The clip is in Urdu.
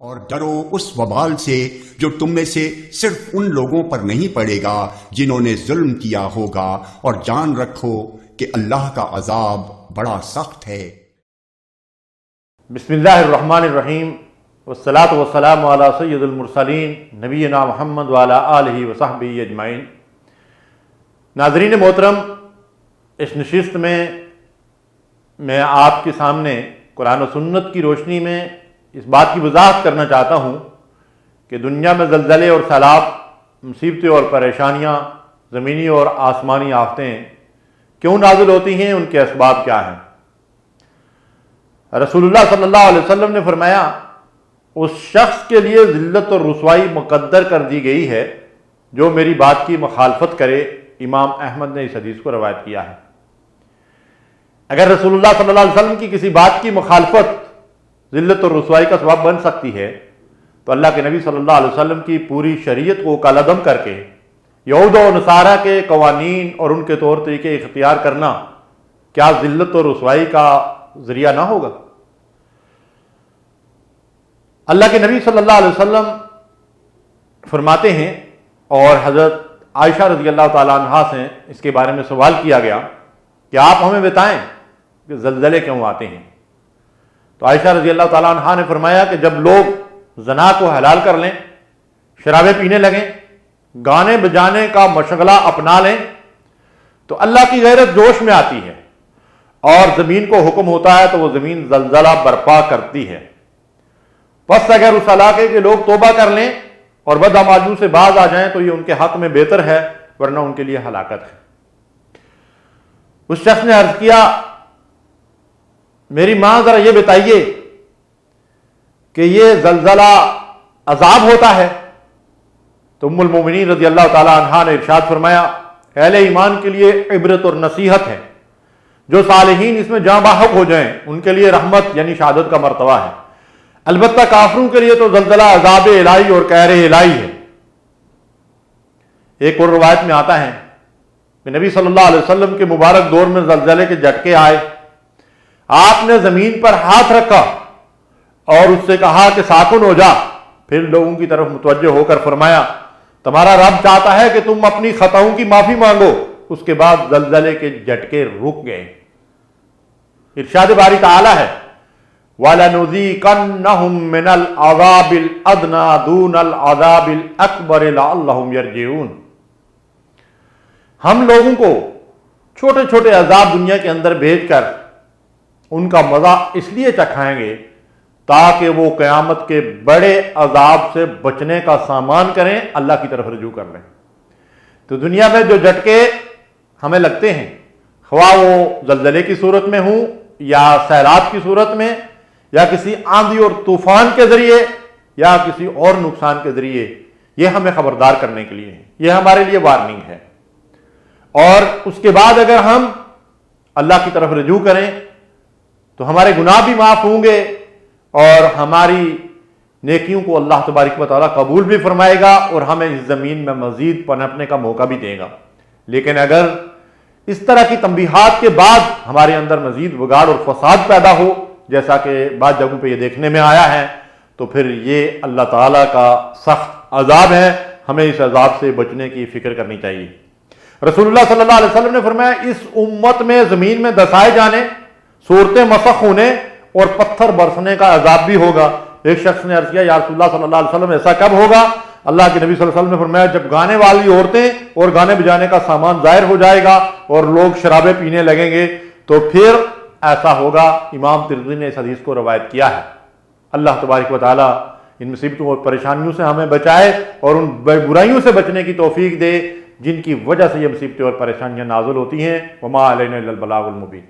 اور ڈرو اس وبال سے جو تم میں سے صرف ان لوگوں پر نہیں پڑے گا جنہوں نے ظلم کیا ہوگا، اور جان رکھو کہ اللہ کا عذاب بڑا سخت ہے۔ بسم اللہ الرحمن الرحیم، والصلاة والسلام علی سید المرسلین نبینا محمد وعلی آلہ وصحبہ اجمعین۔ ناظرین محترم، اس نشست میں آپ کے سامنے قرآن و سنت کی روشنی میں اس بات کی وضاحت کرنا چاہتا ہوں کہ دنیا میں زلزلے اور سیلاب، مصیبتیں اور پریشانیاں، زمینی اور آسمانی آفتیں کیوں نازل ہوتی ہیں، ان کے اسباب کیا ہیں۔ رسول اللہ صلی اللہ علیہ وسلم نے فرمایا، اس شخص کے لیے ذلت اور رسوائی مقدر کر دی گئی ہے جو میری بات کی مخالفت کرے۔ امام احمد نے اس حدیث کو روایت کیا ہے۔ اگر رسول اللہ صلی اللہ علیہ وسلم کی کسی بات کی مخالفت ذلت اور رسوائی کا سبب بن سکتی ہے تو اللہ کے نبی صلی اللہ علیہ وسلم کی پوری شریعت کو کالعدم کر کے یہود و نصارہ کے قوانین اور ان کے طور طریقے اختیار کرنا کیا ذلت اور رسوائی کا ذریعہ نہ ہوگا؟ اللہ کے نبی صلی اللہ علیہ وسلم فرماتے ہیں، اور حضرت عائشہ رضی اللہ تعالیٰ عنہا سے اس کے بارے میں سوال کیا گیا کہ آپ ہمیں بتائیں کہ زلزلے کیوں آتے ہیں؟ تو عائشہ رضی اللہ تعالیٰ عنہا نے فرمایا کہ جب لوگ زنا کو حلال کر لیں، شرابیں پینے لگیں، گانے بجانے کا مشغلہ اپنا لیں، تو اللہ کی غیرت جوش میں آتی ہے اور زمین کو حکم ہوتا ہے تو وہ زمین زلزلہ برپا کرتی ہے۔ پس اگر اس علاقے کے لوگ توبہ کر لیں اور بدعمالیوں سے باز آ جائیں تو یہ ان کے حق میں بہتر ہے، ورنہ ان کے لیے ہلاکت ہے۔ اس شخص نے عرض کیا، میری ماں ذرا یہ بتائیے کہ یہ زلزلہ عذاب ہوتا ہے؟ تو ام المومنین رضی اللہ تعالی عنہا نے ارشاد فرمایا، اہل ایمان کے لیے عبرت اور نصیحت ہے، جو صالحین اس میں جاں بحق ہو جائیں ان کے لیے رحمت یعنی شہادت کا مرتبہ ہے، البتہ کافروں کے لیے تو زلزلہ عذاب الہی اور قہر الہی ہے۔ ایک اور روایت میں آتا ہے کہ نبی صلی اللہ علیہ وسلم کے مبارک دور میں زلزلے کے جھٹکے آئے، آپ نے زمین پر ہاتھ رکھا اور اس سے کہا کہ ساکن ہو جا، پھر لوگوں کی طرف متوجہ ہو کر فرمایا، تمہارا رب چاہتا ہے کہ تم اپنی خطاؤں کی معافی مانگو۔ اس کے بعد زلزلے کے جھٹکے رک گئے۔ ارشاد باری تعالی ہے، وَلَنُذِيقَنَّهُم مِّنَ الْعَذَابِ الْأَدْنَىٰ دُونَ الْعَذَابِ الْأَكْبَرِ لَعَلَّهُمْ يَرْجِعُونَ۔ ہم لوگوں کو چھوٹے چھوٹے عذاب دنیا کے اندر بھیج کر ان کا مزہ اس لیے چکھائیں گے تاکہ وہ قیامت کے بڑے عذاب سے بچنے کا سامان کریں، اللہ کی طرف رجوع کر لیں۔ تو دنیا میں جو جھٹکے ہمیں لگتے ہیں، خواہ وہ زلزلے کی صورت میں ہوں یا سیلاب کی صورت میں یا کسی آندھی اور طوفان کے ذریعے یا کسی اور نقصان کے ذریعے، یہ ہمیں خبردار کرنے کے لیے ہے، یہ ہمارے لیے وارننگ ہے۔ اور اس کے بعد اگر ہم اللہ کی طرف رجوع کریں تو ہمارے گناہ بھی معاف ہوں گے اور ہماری نیکیوں کو اللہ تبارک و تعالیٰ قبول بھی فرمائے گا اور ہمیں اس زمین میں مزید پنپنے کا موقع بھی دے گا۔ لیکن اگر اس طرح کی تنبیہات کے بعد ہمارے اندر مزید بگاڑ اور فساد پیدا ہو، جیسا کہ بعض جگہوں پہ یہ دیکھنے میں آیا ہے، تو پھر یہ اللہ تعالیٰ کا سخت عذاب ہے، ہمیں اس عذاب سے بچنے کی فکر کرنی چاہیے۔ رسول اللہ صلی اللہ علیہ وسلم نے فرمایا، اس امت میں زمین میں دسائے جانے، صورتیں مسخ ہونے اور پتھر برسنے کا عذاب بھی ہوگا۔ ایک شخص نے عرض کیا، یا رسول اللہ صلی اللہ علیہ وسلم ایسا کب ہوگا؟ اللہ کے نبی صلی اللہ علیہ وسلم نے فرمایا، جب گانے والی عورتیں اور گانے بجانے کا سامان ظاہر ہو جائے گا اور لوگ شرابیں پینے لگیں گے تو پھر ایسا ہوگا۔ امام ترمذی نے اس حدیث کو روایت کیا ہے۔ اللہ تبارک و تعالیٰ ان مصیبتوں اور پریشانیوں سے ہمیں بچائے اور ان برائیوں سے بچنے کی توفیق دے جن کی وجہ سے یہ مصیبتیں اور پریشانیاں نازل ہوتی ہیں۔ وما علینا الا البلاغ المبین۔